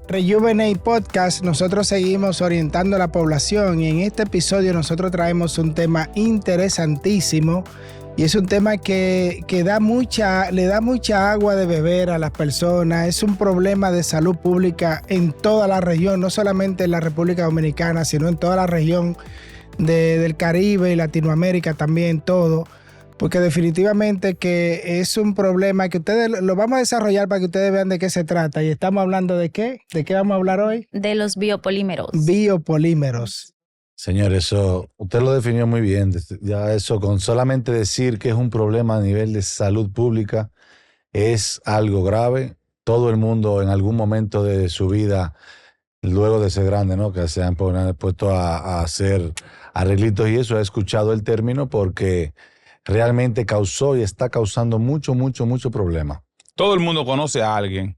Rejuvenate Podcast. Nosotros seguimos orientando a la población y en este episodio nosotros traemos un tema interesantísimo y es un tema que le da mucha agua de beber a las personas. Es un problema de salud pública en toda la región, no solamente en la República Dominicana, sino en toda la región del Caribe y Latinoamérica también, todo. Porque definitivamente que es un problema que ustedes lo vamos a desarrollar para que ustedes vean de qué se trata. Y estamos hablando de qué. ¿De qué vamos a hablar hoy? De los biopolímeros. Biopolímeros. Señor, eso usted lo definió muy bien. Ya eso, con solamente decir que es un problema a nivel de salud pública, es algo grave. Todo el mundo en algún momento de su vida, luego de ser grande, ¿no?, que se han puesto a hacer arreglitos y eso, ha escuchado el término porque realmente causó y está causando mucho problema. Todo el mundo conoce a alguien,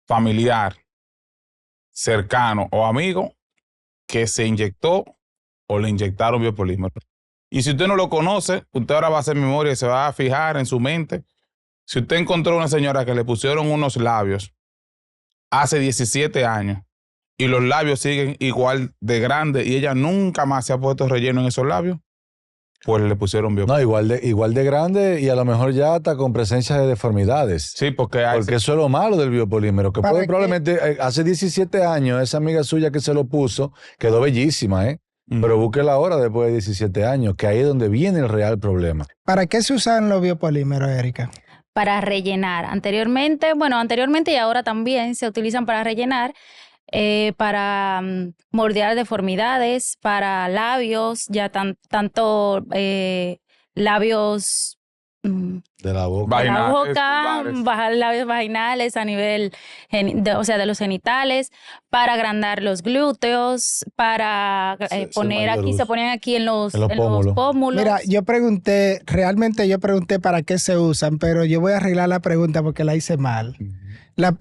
familiar, cercano o amigo, que se inyectó o le inyectaron biopolímeros. Y si usted no lo conoce, usted ahora va a hacer memoria y se va a fijar en su mente. Si usted encontró una señora que le pusieron unos labios hace 17 años y los labios siguen igual de grandes y ella nunca más se ha puesto relleno en esos labios, pues le pusieron biopolímeros. No, igual de grande y a lo mejor ya hasta con presencia de deformidades. Sí, porque eso es lo malo del biopolímero, que probablemente hace 17 años esa amiga suya que se lo puso quedó bellísima, pero búsquela ahora después de 17 años, que ahí es donde viene el real problema. ¿Para qué se usan los biopolímeros, Erika? Para rellenar. Anteriormente y ahora también se utilizan para rellenar, para moldear deformidades, para labios, ya tanto labios de la boca, labios vaginales a nivel de los genitales, para agrandar los glúteos, para ponen aquí en los pómulos. Mira, yo pregunté para qué se usan, pero yo voy a arreglar la pregunta porque la hice mal.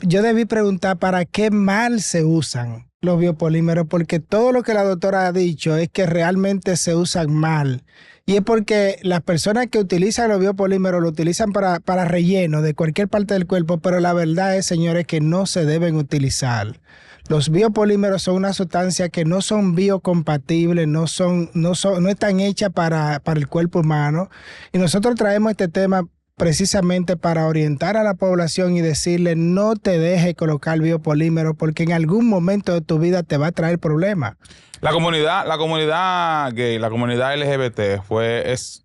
Yo debí preguntar para qué mal se usan los biopolímeros, porque todo lo que la doctora ha dicho es que realmente se usan mal. Y es porque las personas que utilizan los biopolímeros lo utilizan para relleno de cualquier parte del cuerpo, pero la verdad es, señores, que no se deben utilizar. Los biopolímeros son una sustancia que no son biocompatibles, no están hechas para el cuerpo humano. Y nosotros traemos este tema precisamente para orientar a la población y decirle: no te dejes colocar biopolímeros porque en algún momento de tu vida te va a traer problemas. La comunidad gay, la comunidad LGBT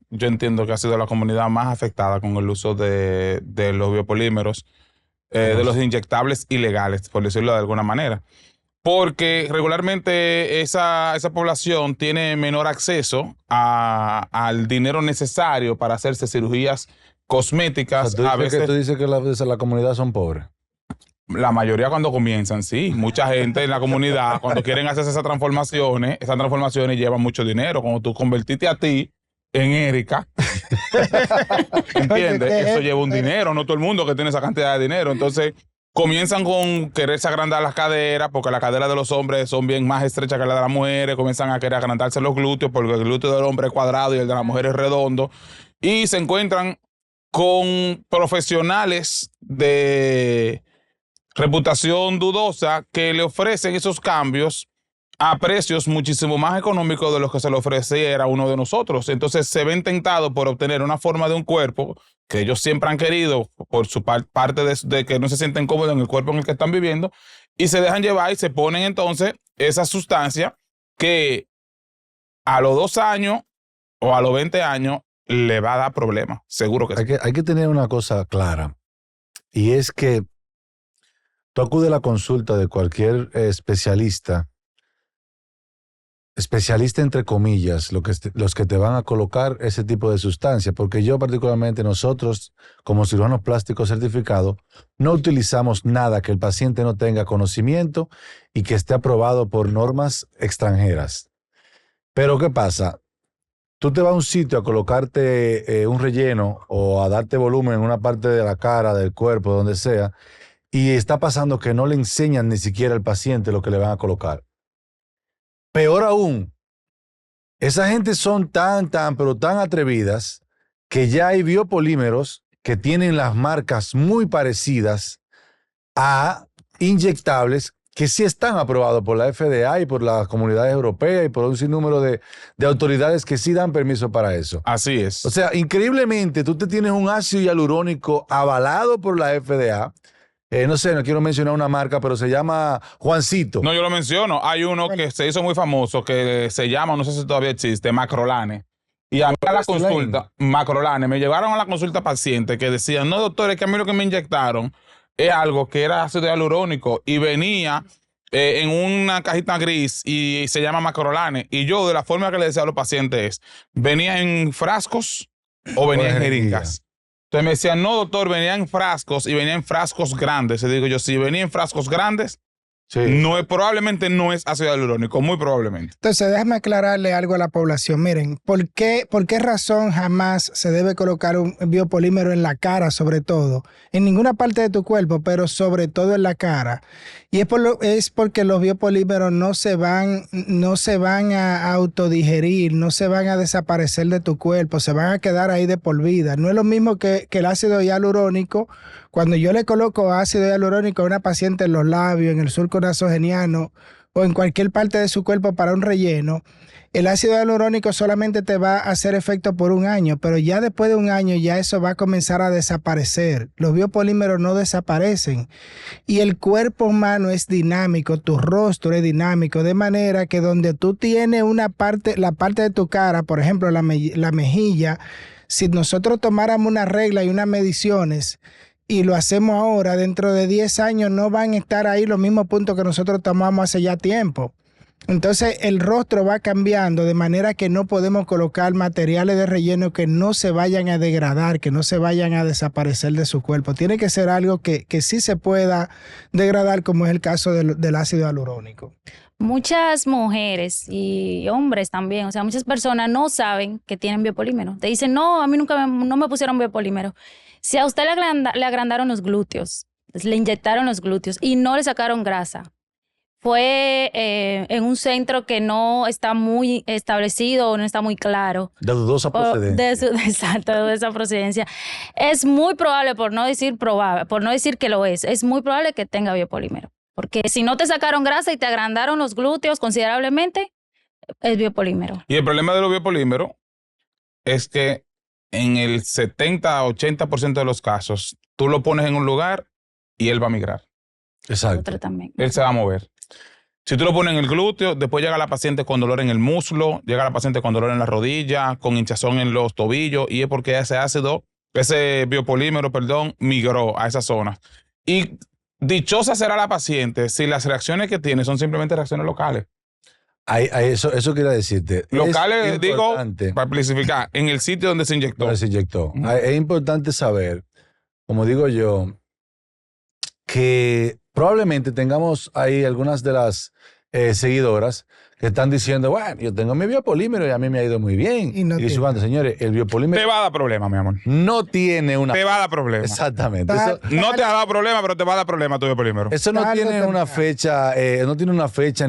yo entiendo que ha sido la comunidad más afectada con el uso de los biopolímeros, de los inyectables ilegales, por decirlo de alguna manera. Porque regularmente esa población tiene menor acceso al dinero necesario para hacerse cirugías cosméticas. Tú dices que la comunidad son pobres. La mayoría cuando comienzan, sí. Mucha gente en la comunidad, cuando quieren hacerse esas transformaciones llevan mucho dinero. Cuando tú convertiste a ti en Erika, ¿entiendes? Eso lleva un dinero. No todo el mundo que tiene esa cantidad de dinero. Entonces, comienzan con quererse agrandar las caderas, porque las caderas de los hombres son bien más estrechas que las de las mujeres. Comienzan a querer agrandarse los glúteos, porque el glúteo del hombre es cuadrado y el de la mujer es redondo. Y se encuentran con profesionales de reputación dudosa que le ofrecen esos cambios a precios muchísimo más económicos de los que se le ofreciera a uno de nosotros. Entonces se ven tentados por obtener una forma de un cuerpo que ellos siempre han querido por su parte de que no se sienten cómodos en el cuerpo en el que están viviendo, y se dejan llevar y se ponen entonces esa sustancia que a los 2 años o a los 20 años le va a dar problemas. Seguro que sí. Hay que tener una cosa clara, y es que tú acudes a la consulta de cualquier especialista entre comillas, los que te van a colocar ese tipo de sustancia, porque yo particularmente, nosotros como cirujanos plásticos certificados, no utilizamos nada que el paciente no tenga conocimiento y que esté aprobado por normas extranjeras. Pero ¿qué pasa? Tú te vas a un sitio a colocarte un relleno o a darte volumen en una parte de la cara, del cuerpo, donde sea, y está pasando que no le enseñan ni siquiera al paciente lo que le van a colocar. Peor aún, esa gente son pero tan atrevidas que ya hay biopolímeros que tienen las marcas muy parecidas a inyectables que sí están aprobados por la FDA y por las comunidades europeas y por un sinnúmero de autoridades que sí dan permiso para eso. Así es. O sea, increíblemente, tú te tienes un ácido hialurónico avalado por la FDA. No sé, no quiero mencionar una marca, pero se llama Juancito. No, yo lo menciono. Hay uno que se hizo muy famoso que se llama, no sé si todavía existe, Macrolane. Y a mí a la consulta, Macrolane, me llevaron a la consulta pacientes que decían, no, doctor, es que a mí lo que me inyectaron es algo que era ácido hialurónico y venía en una cajita gris y se llama Macrolane. Y yo, de la forma que le decía a los pacientes es, venía en frascos o venía en jeringas. Entonces me decían, no, doctor, venía en frascos y venía en frascos grandes. Y digo yo, si venía en frascos grandes, Sí. probablemente no es ácido hialurónico, muy probablemente. Entonces, déjame aclararle algo a la población. Miren, ¿por qué razón jamás se debe colocar un biopolímero en la cara, sobre todo? En ninguna parte de tu cuerpo, pero sobre todo en la cara. Y es porque los biopolímeros no se van a autodigerir, no se van a desaparecer de tu cuerpo, se van a quedar ahí de por vida. No es lo mismo que el ácido hialurónico. Cuando yo le coloco ácido hialurónico a una paciente en los labios, en el surco nasogeniano o en cualquier parte de su cuerpo para un relleno, el ácido hialurónico solamente te va a hacer efecto por un año, pero ya después de un año ya eso va a comenzar a desaparecer. Los biopolímeros no desaparecen y el cuerpo humano es dinámico, tu rostro es dinámico, de manera que donde tú tienes una parte, la parte de tu cara, por ejemplo la mejilla, si nosotros tomáramos una regla y unas mediciones, y lo hacemos ahora, dentro de 10 años no van a estar ahí los mismos puntos que nosotros tomamos hace ya tiempo. Entonces el rostro va cambiando de manera que no podemos colocar materiales de relleno que no se vayan a degradar, que no se vayan a desaparecer de su cuerpo. Tiene que ser algo que sí se pueda degradar, como es el caso del ácido hialurónico. Muchas mujeres y hombres también, o sea, muchas personas no saben que tienen biopolímero. Te dicen, no, a mí no me pusieron biopolímero. Si a usted le agrandaron los glúteos, le inyectaron los glúteos y no le sacaron grasa, fue en un centro que no está muy establecido o no está muy claro. De dudosa procedencia. Exacto, de dudosa procedencia. Es muy probable, por no decir que lo es muy probable que tenga biopolímero. Porque si no te sacaron grasa y te agrandaron los glúteos considerablemente, es biopolímero. Y el problema de los biopolímeros es que en el 70-80% de los casos, tú lo pones en un lugar y él va a migrar. Exacto. Él se va a mover. Si tú lo pones en el glúteo, después llega la paciente con dolor en el muslo, llega la paciente con dolor en la rodilla, con hinchazón en los tobillos, y es porque ese biopolímero, migró a esa zona. Y dichosa será la paciente si las reacciones que tiene son simplemente reacciones locales. Eso quería decirte. Locales, digo, para especificar, en el sitio donde se inyectó. Es importante saber, como digo yo, que probablemente tengamos ahí algunas de las seguidoras que están diciendo, bueno, yo tengo mi biopolímero y a mí me ha ido muy bien. Y señores, el biopolímero... Te va a dar problema, mi amor. No tiene una... Te va a dar problema. Exactamente. No te ha dado problema, pero te va a dar problema tu biopolímero. Eso no tiene una fecha,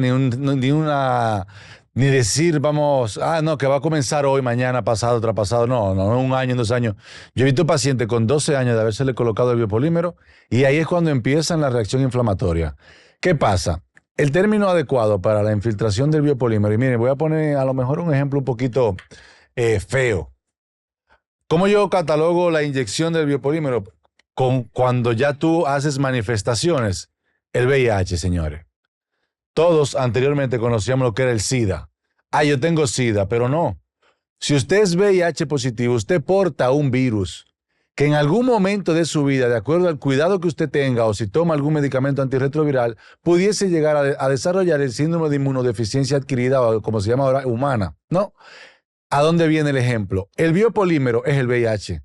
ni decir, vamos, no, que va a comenzar hoy, mañana, pasado, traspasado. No, un año, 2 años. Yo he visto pacientes con 12 años de habérsele colocado el biopolímero y ahí es cuando empiezan la reacción inflamatoria. ¿Qué pasa? El término adecuado para la infiltración del biopolímero, y miren, voy a poner a lo mejor un ejemplo un poquito feo. ¿Cómo yo catalogo la inyección del biopolímero? Cuando ya tú haces manifestaciones, el VIH, señores. Todos anteriormente conocíamos lo que era el SIDA. Yo tengo SIDA, pero no. Si usted es VIH positivo, usted porta un virus que en algún momento de su vida, de acuerdo al cuidado que usted tenga o si toma algún medicamento antirretroviral, pudiese llegar a desarrollar el síndrome de inmunodeficiencia adquirida o como se llama ahora, humana, ¿no? ¿A dónde viene el ejemplo? El biopolímero es el VIH.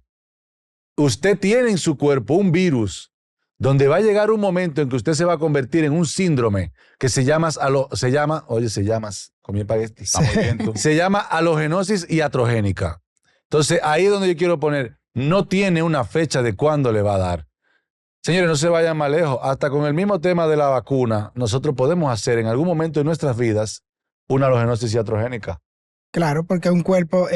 Usted tiene en su cuerpo un virus donde va a llegar un momento en que usted se va a convertir en un síndrome que se llama halogenosis iatrogénica. Entonces, ahí es donde yo quiero poner, no tiene una fecha de cuándo le va a dar. Señores, no se vayan más lejos. Hasta con el mismo tema de la vacuna, nosotros podemos hacer en algún momento de nuestras vidas una halogenosis iatrogénica. Claro, porque es un cuerpo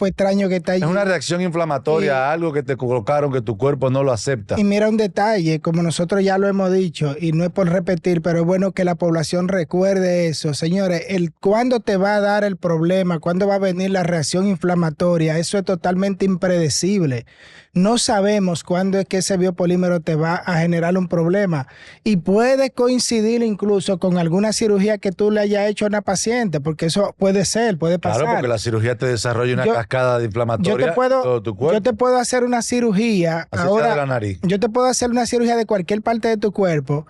extraño que está allí. Es una reacción inflamatoria Y- a algo que te colocaron que tu cuerpo no lo acepta. Y mira un detalle, como nosotros ya lo hemos dicho, y no es por repetir, pero es bueno que la población recuerde eso. Señores, cuándo te va a dar el problema, cuándo va a venir la reacción inflamatoria, eso es totalmente impredecible. No sabemos cuándo es que ese biopolímero te va a generar un problema. Y puede coincidir incluso con alguna cirugía que tú le hayas hecho a una paciente, porque eso puede ser, puede pasar. Claro, porque la cirugía te desarrolla una Yo- cascada Yo inflamatoria te en puedo, todo tu cuerpo. yo te puedo hacer una cirugía Así sea ahora. de la nariz. Yo te puedo hacer una cirugía de cualquier parte de tu cuerpo.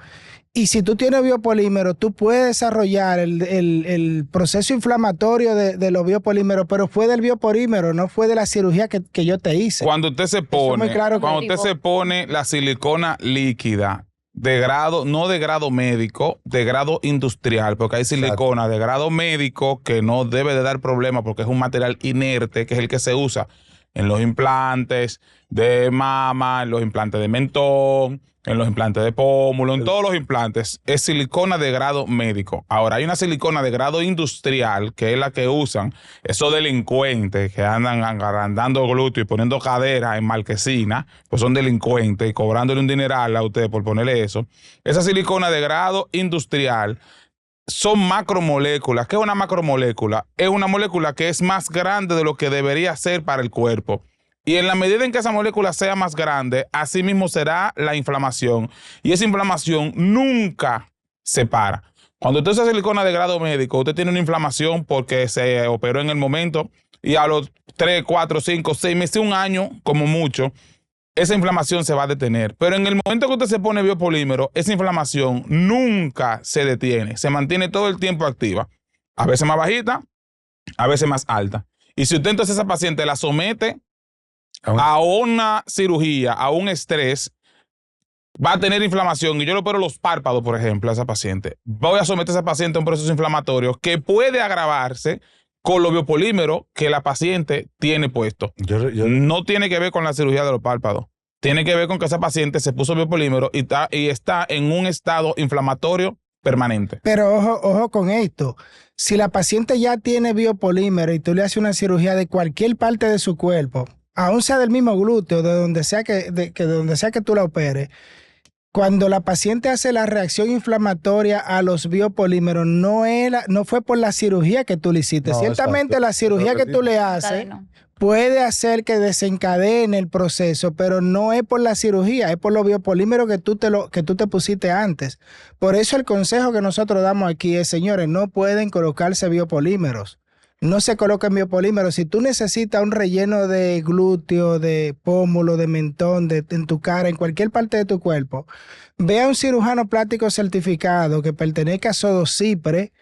Y si tú tienes biopolímeros, tú puedes desarrollar el proceso inflamatorio de los biopolímeros, pero fue del biopolímero, no fue de la cirugía que yo te hice. Cuando usted se es pone, muy claro que- cuando usted se pone la silicona líquida de grado, no de grado médico, de grado industrial, porque hay silicona de grado médico que no debe de dar problema porque es un material inerte, que es el que se usa en los implantes de mama, en los implantes de mentón, en los implantes de pómulo, en todos los implantes, es silicona de grado médico. Ahora, hay una silicona de grado industrial, que es la que usan esos delincuentes que andan agrandando glúteos y poniendo cadera en marquesina, pues son delincuentes y cobrándole un dineral a usted por ponerle eso. Esa silicona de grado industrial son macromoléculas. ¿Qué es una macromolécula? Es una molécula que es más grande de lo que debería ser para el cuerpo. Y en la medida en que esa molécula sea más grande, así mismo será la inflamación. Y esa inflamación nunca se para. Cuando usted usa silicona de grado médico, usted tiene una inflamación porque se operó en el momento y a los 3, 4, 5, 6 meses, un año, como mucho, esa inflamación se va a detener. Pero en el momento que usted se pone biopolímero, esa inflamación nunca se detiene. Se mantiene todo el tiempo activa. A veces más bajita, a veces más alta. Y si usted entonces a esa paciente la somete a una cirugía, a un estrés, va a tener inflamación. Y yo le opero los párpados, por ejemplo, a esa paciente. Voy a someter a esa paciente a un proceso inflamatorio que puede agravarse con los biopolímeros que la paciente tiene puesto. No tiene que ver con la cirugía de los párpados. Tiene que ver con que esa paciente se puso biopolímero y está en un estado inflamatorio permanente. Pero ojo con esto. Si la paciente ya tiene biopolímero y tú le haces una cirugía de cualquier parte de su cuerpo, aún sea del mismo glúteo, de donde sea de donde sea que tú la operes, cuando la paciente hace la reacción inflamatoria a los biopolímeros, no fue por la cirugía que tú le hiciste. No, Ciertamente exacto. la cirugía que tú le haces puede hacer que desencadene el proceso, pero no es por la cirugía, es por los biopolímeros que tú te pusiste antes. Por eso el consejo que nosotros damos aquí es, señores, no pueden colocarse biopolímeros. No se coloquen biopolímeros. Si tú necesitas un relleno de glúteo, de pómulo, de mentón, en tu cara, en cualquier parte de tu cuerpo, ve a un cirujano plástico certificado que pertenezca a Sodocipre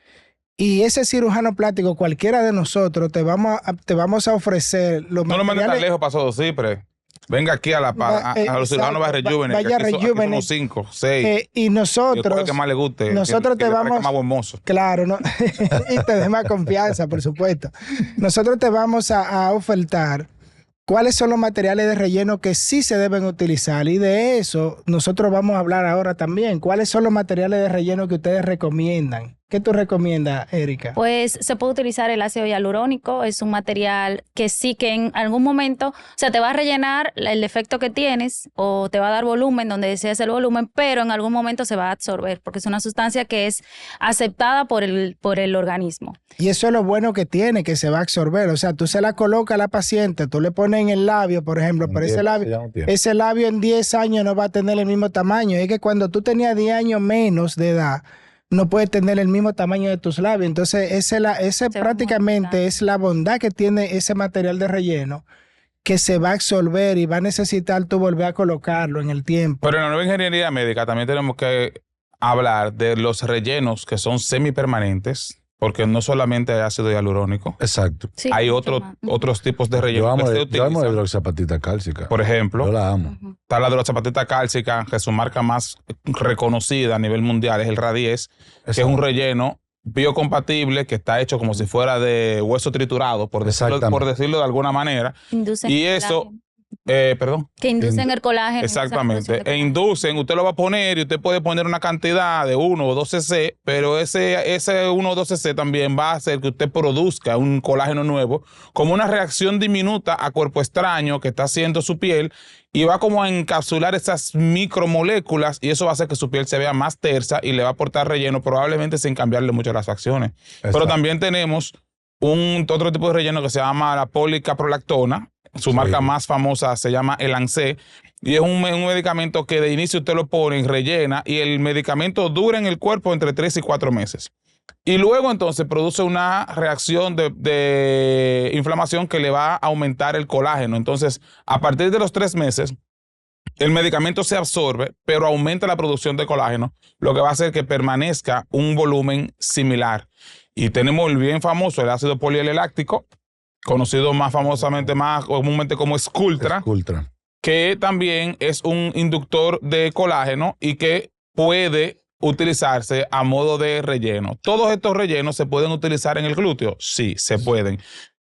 y ese cirujano plástico, cualquiera de nosotros, te vamos a ofrecer los No lo mandes tan materiales. lejos, pasó Cipre. Venga aquí a los ciudadanos de Rejuvenet. Vaya Aquí Rejuvenet. somos 5, 6. Y nosotros, que más le guste. nosotros que te le parezca vamos, más buen mozo. claro, ¿no? Y te dé más confianza, por supuesto. Nosotros te vamos a ofertar cuáles son los materiales de relleno que sí se deben utilizar. Y de eso nosotros vamos a hablar ahora también. ¿Cuáles son los materiales de relleno que ustedes recomiendan? ¿Qué tú recomiendas, Erika? Pues se puede utilizar el ácido hialurónico, es un material que sí que en algún momento, o sea, te va a rellenar el defecto que tienes o te va a dar volumen donde deseas el volumen, pero en algún momento se va a absorber porque es una sustancia que es aceptada por el organismo. Y eso es lo bueno que tiene, que se va a absorber. O sea, tú se la colocas a la paciente, tú le pones en el labio, por ejemplo, pero ese labio en 10 años no va a tener el mismo tamaño. Es que cuando tú tenías 10 años menos de edad, no puedes tener el mismo tamaño de tus labios. Entonces, ese prácticamente es la bondad que tiene ese material de relleno, que se va a absorber y va a necesitar tú volver a colocarlo en el tiempo. Pero en la nueva ingeniería médica también tenemos que hablar de los rellenos que son semipermanentes, porque no solamente hay ácido hialurónico. Exacto. Sí, Hay mucho más. otros tipos de rellenos que se Yo amo la utilizan. hidroxapatita cálcica. Por ejemplo, Yo la amo. está la de la zapatita cálcica, que su marca más reconocida a nivel mundial es el Radies, que es un relleno biocompatible que está hecho como si fuera de hueso triturado, por decirlo de alguna manera. Induce Y eso colágeno. perdón. Que inducen el colágeno. Exactamente. E inducen, usted lo va a poner y usted puede poner una cantidad de 1 o 2 cc, pero ese 1 o 2 cc también va a hacer que usted produzca un colágeno nuevo, como una reacción diminuta a cuerpo extraño que está haciendo su piel, y va como a encapsular esas micromoléculas, y eso va a hacer que su piel se vea más tersa y le va a aportar relleno, probablemente sin cambiarle mucho las facciones. Exacto. Pero también tenemos otro tipo de relleno que se llama la policaprolactona. Su marca más famosa se llama Elancé, y es un medicamento que de inicio usted lo pone, rellena, y el medicamento dura en el cuerpo entre 3 y 4 meses. Y luego entonces produce una reacción de inflamación que le va a aumentar el colágeno. Entonces, a partir de los 3 meses, el medicamento se absorbe, pero aumenta la producción de colágeno, lo que va a hacer que permanezca un volumen similar. Y tenemos el bien famoso, el ácido polieleláctico, conocido más famosamente, más comúnmente como Sculptra, que también es un inductor de colágeno y que puede utilizarse a modo de relleno. ¿Todos estos rellenos se pueden utilizar en el glúteo? Sí, se pueden.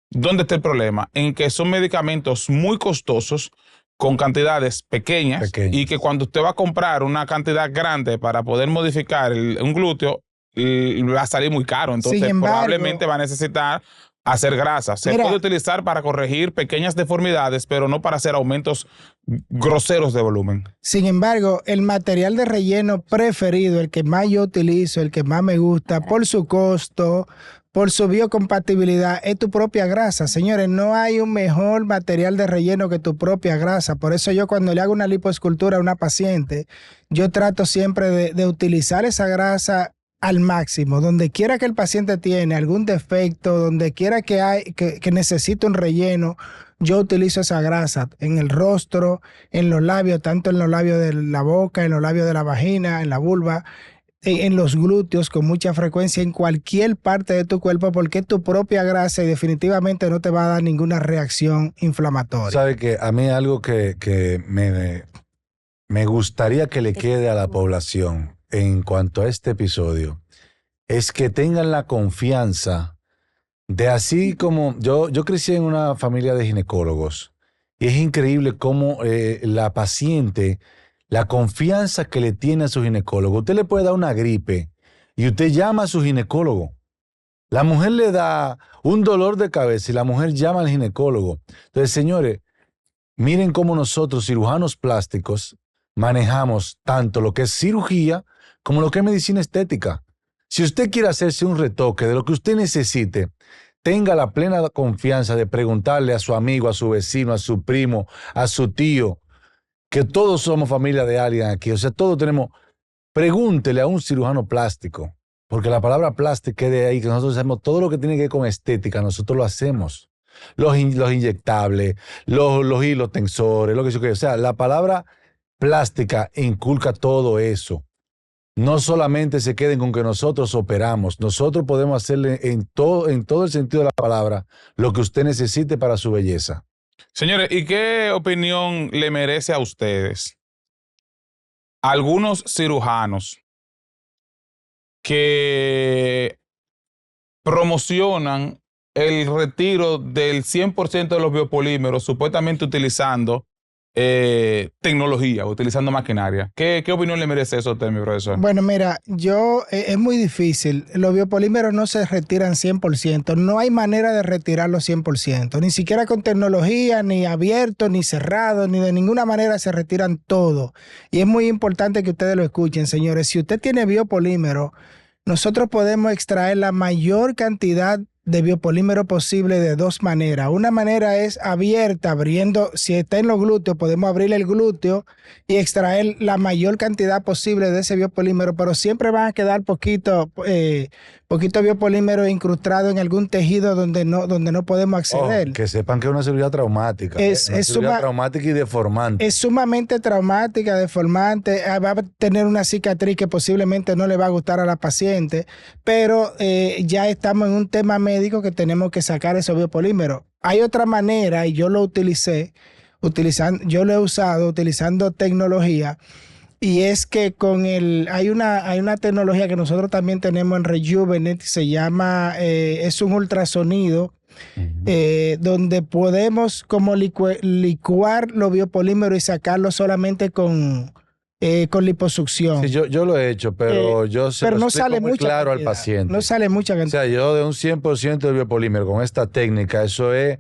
¿Dónde está el problema? En que son medicamentos muy costosos, con cantidades pequeñas, y que cuando usted va a comprar una cantidad grande para poder modificar un glúteo, va a salir muy caro. Entonces, probablemente va a necesitar hacer grasa. Se puede utilizar para corregir pequeñas deformidades, pero no para hacer aumentos groseros de volumen. Sin embargo, el material de relleno preferido, el que más yo utilizo, el que más me gusta, por su costo, por su biocompatibilidad, es tu propia grasa. Señores, no hay un mejor material de relleno que tu propia grasa. Por eso yo, cuando le hago una lipoescultura a una paciente, yo trato siempre de utilizar esa grasa al máximo. Donde quiera que el paciente tiene algún defecto, donde quiera que necesite un relleno, yo utilizo esa grasa en el rostro, en los labios, tanto en los labios de la boca, en los labios de la vagina, en la vulva, en los glúteos, con mucha frecuencia, en cualquier parte de tu cuerpo, porque es tu propia grasa y definitivamente no te va a dar ninguna reacción inflamatoria. ¿Sabe que a mí algo que me gustaría que le quede a la población en cuanto a este episodio es que tengan la confianza de, así como yo crecí en una familia de ginecólogos, y es increíble cómo la paciente, la confianza que le tiene a su ginecólogo. Usted le puede dar una gripe y usted llama a su ginecólogo. La mujer le da un dolor de cabeza y la mujer llama al ginecólogo. Entonces, señores, miren cómo nosotros, cirujanos plásticos, manejamos tanto lo que es cirugía como lo que es medicina estética. Si usted quiere hacerse un retoque de lo que usted necesite, tenga la plena confianza de preguntarle a su amigo, a su vecino, a su primo, a su tío, que todos somos familia de alguien aquí. O sea, todos tenemos. Pregúntele a un cirujano plástico, porque la palabra plástica es de ahí, que nosotros hacemos todo lo que tiene que ver con estética, nosotros lo hacemos. Los inyectables, los hilos tensores, lo que sea. O sea, la palabra plástica inculca todo eso. No solamente se queden con que nosotros operamos, nosotros podemos hacerle en todo el sentido de la palabra lo que usted necesite para su belleza. Señores, ¿y qué opinión le merece a ustedes algunos cirujanos que promocionan el retiro del 100% de los biopolímeros, supuestamente utilizando tecnología, utilizando maquinaria? ¿Qué opinión le merece eso a usted, mi profesor? Bueno, mira, es muy difícil. Los biopolímeros no se retiran 100%. No hay manera de retirarlos 100%. Ni siquiera con tecnología, ni abierto, ni cerrado, ni de ninguna manera se retiran todo. Y es muy importante que ustedes lo escuchen, señores. Si usted tiene biopolímero, nosotros podemos extraer la mayor cantidad de biopolímero posible de dos maneras. Una manera es abierta, abriendo, si está en los glúteos, podemos abrir el glúteo y extraer la mayor cantidad posible de ese biopolímero, pero siempre van a quedar poquito biopolímero incrustado en algún tejido donde no podemos acceder. Que sepan que es una cirugía traumática. Es traumática y deformante. Es sumamente traumática, deformante. Va a tener una cicatriz que posiblemente no le va a gustar a la paciente, pero ya estamos en un tema médico que tenemos que sacar esos biopolímeros. Hay otra manera, y yo lo he usado utilizando tecnología, y es que hay una tecnología que nosotros también tenemos en Rejuvenate, se llama, es un ultrasonido, donde podemos como licuar los biopolímeros y sacarlo solamente con liposucción. Sí, yo lo he hecho, pero yo se pero lo no explico sale muy mucha claro al cantidad, paciente. no sale mucha O cantidad. sea, yo de un 100% de biopolímero con esta técnica, eso es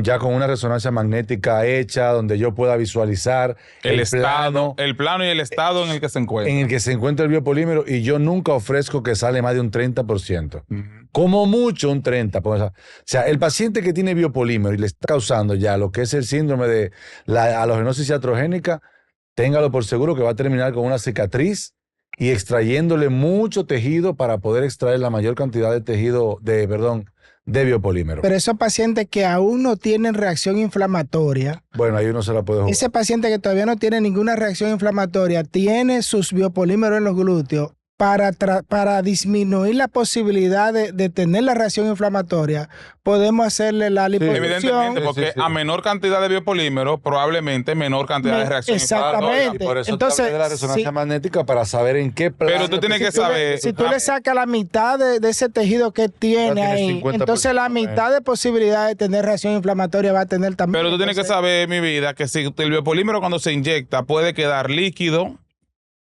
ya con una resonancia magnética hecha, donde yo pueda visualizar el plano y el estado en el que se encuentra. en el que se encuentra el biopolímero, y yo nunca ofrezco que sale más de un 30%. Como mucho un 30%. O sea, el paciente que tiene biopolímero y le está causando ya lo que es el síndrome de la halogenosis iatrogénica, téngalo por seguro que va a terminar con una cicatriz y extrayéndole mucho tejido para poder extraer la mayor cantidad de tejido, de biopolímero. Pero esos pacientes que aún no tienen reacción inflamatoria, Bueno, ahí uno se la puede jugar. ese paciente que todavía no tiene ninguna reacción inflamatoria, tiene sus biopolímeros en los glúteos, para disminuir la posibilidad de tener la reacción inflamatoria, podemos hacerle la liposucción. Evidentemente, porque a menor cantidad de biopolímeros, probablemente menor cantidad de reacción Exactamente. inflamatoria. Y por eso Entonces, te hablé de la resonancia magnética, para saber en qué plano. Pero tú tienes que saber. Si tú le sacas la mitad de ese tejido que tiene tiene ahí, 50%. entonces la mitad de posibilidad de tener reacción inflamatoria va a tener también. Pero tú tienes que saber, mi vida, que si el biopolímero cuando se inyecta puede quedar líquido,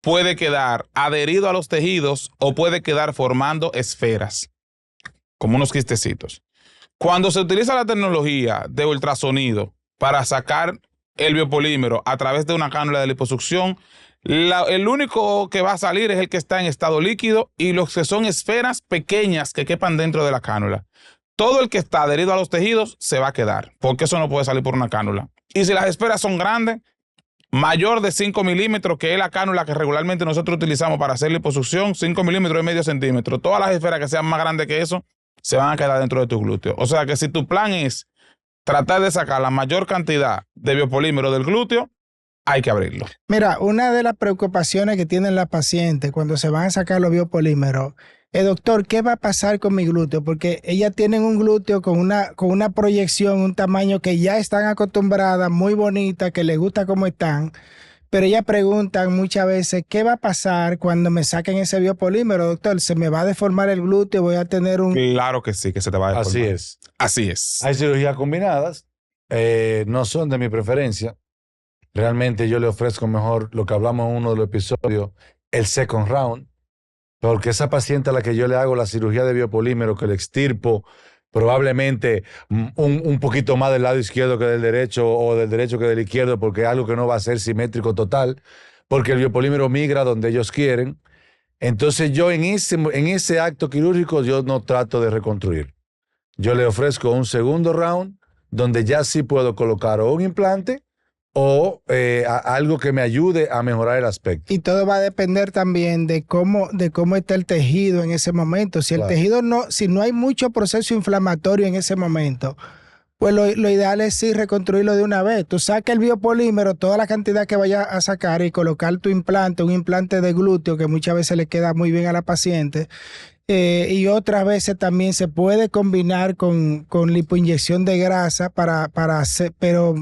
puede quedar adherido a los tejidos o puede quedar formando esferas, como unos quistecitos. Cuando se utiliza la tecnología de ultrasonido para sacar el biopolímero a través de una cánula de liposucción, el único que va a salir es el que está en estado líquido y los que son esferas pequeñas que quepan dentro de la cánula. Todo el que está adherido a los tejidos se va a quedar, porque eso no puede salir por una cánula. Y si las esferas son grandes, mayor de 5 milímetros, que es la cánula que regularmente nosotros utilizamos para hacer liposucción, 5 milímetros y medio centímetro, todas las esferas que sean más grandes que eso, se van a quedar dentro de tu glúteo. O sea que si tu plan es tratar de sacar la mayor cantidad de biopolímero del glúteo, hay que abrirlo. Mira, una de las preocupaciones que tienen las pacientes cuando se van a sacar los biopolímeros es, doctor, ¿qué va a pasar con mi glúteo? Porque ellas tienen un glúteo con una proyección, un tamaño que ya están acostumbradas, muy bonita, que les gusta cómo están, pero ellas preguntan muchas veces, ¿qué va a pasar cuando me saquen ese biopolímero, doctor? ¿Se me va a deformar el glúteo? ¿Voy a tener un...? Claro que sí, que se te va a deformar. Así es. Así es. Hay cirugías combinadas, no son de mi preferencia. Realmente yo le ofrezco mejor lo que hablamos en uno de los episodios, el second round, porque esa paciente a la que yo le hago la cirugía de biopolímero, que le extirpo probablemente un poquito más del lado izquierdo que del derecho, o del derecho que del izquierdo, porque es algo que no va a ser simétrico total, porque el biopolímero migra donde ellos quieren. Entonces yo en ese acto quirúrgico yo no trato de reconstruir. Yo le ofrezco un segundo round donde ya sí puedo colocar o un implante o algo que me ayude a mejorar el aspecto. Y todo va a depender también de cómo está el tejido en ese momento. Si el tejido si no hay mucho proceso inflamatorio en ese momento, pues lo ideal es sí reconstruirlo de una vez. Tú sacas el biopolímero, toda la cantidad que vayas a sacar, y colocar tu implante, un implante de glúteo que muchas veces le queda muy bien a la paciente. Y otras veces también se puede combinar con lipoinyección de grasa para hacer, pero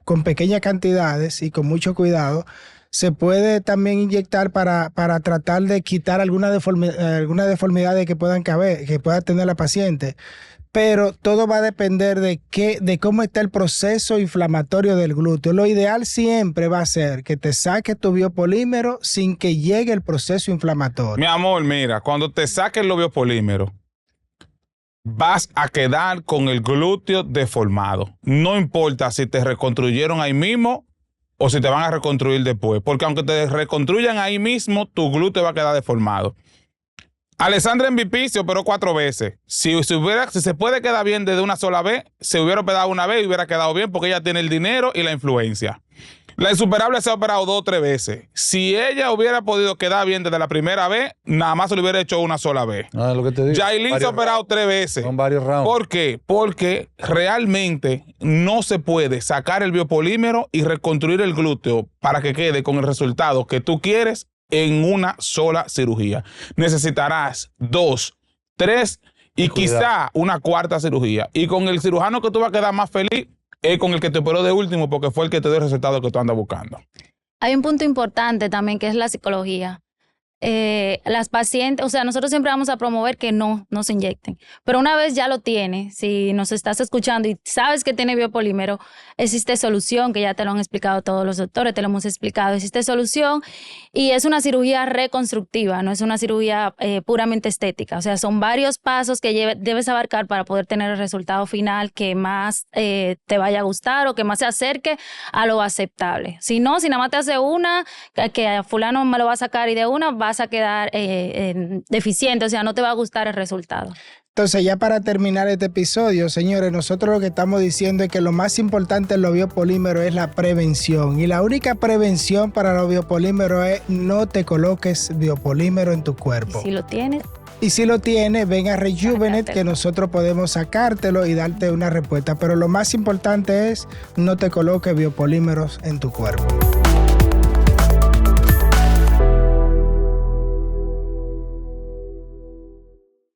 con pequeñas cantidades y con mucho cuidado. Se puede también inyectar para tratar de quitar alguna deformidad que pueda tener la paciente. Pero todo va a depender de cómo está el proceso inflamatorio del glúteo. Lo ideal siempre va a ser que te saques tu biopolímero sin que llegue el proceso inflamatorio. Mi amor, mira, cuando te saquen los biopolímeros, vas a quedar con el glúteo deformado. No importa si te reconstruyeron ahí mismo o si te van a reconstruir después, porque aunque te reconstruyan ahí mismo, tu glúteo va a quedar deformado. Alessandra MVP se operó 4 veces. Si se puede quedar bien desde una sola vez, se hubiera operado una vez y hubiera quedado bien porque ella tiene el dinero y la influencia. La insuperable se ha operado 2 o 3 veces. Si ella hubiera podido quedar bien desde la primera vez, nada más se lo hubiera hecho una sola vez. Ah, lo que te digo. Yailin se ha operado 3 veces. Son varios rounds. ¿Por qué? Porque realmente no se puede sacar el biopolímero y reconstruir el glúteo para que quede con el resultado que tú quieres en una sola cirugía. Necesitarás 2, 3 y quizá una 4ª cirugía. Y con el cirujano que tú vas a quedar más feliz es con el que te operó de último, porque fue el que te dio el resultado que tú andas buscando. Hay un punto importante también que es la psicología. Las pacientes, o sea, nosotros siempre vamos a promover que no se inyecten, pero una vez ya lo tienes, si nos estás escuchando y sabes que tiene biopolímero, existe solución, que ya te lo han explicado todos los doctores, te lo hemos explicado, existe solución y es una cirugía reconstructiva, no es una cirugía puramente estética, o sea, son varios pasos que debes abarcar para poder tener el resultado final que más te vaya a gustar o que más se acerque a lo aceptable. Si no, si nada más te hace una, que a fulano me lo va a sacar y de una vas a quedar deficiente, o sea, no te va a gustar el resultado. Entonces, ya para terminar este episodio, señores, nosotros lo que estamos diciendo es que lo más importante en los biopolímeros es la prevención. Y la única prevención para los biopolímeros es no te coloques biopolímero en tu cuerpo. Y si lo tienes. Y si lo tienes, ven a Rejuvenate, que nosotros podemos sacártelo y darte una respuesta. Pero lo más importante es no te coloques biopolímeros en tu cuerpo.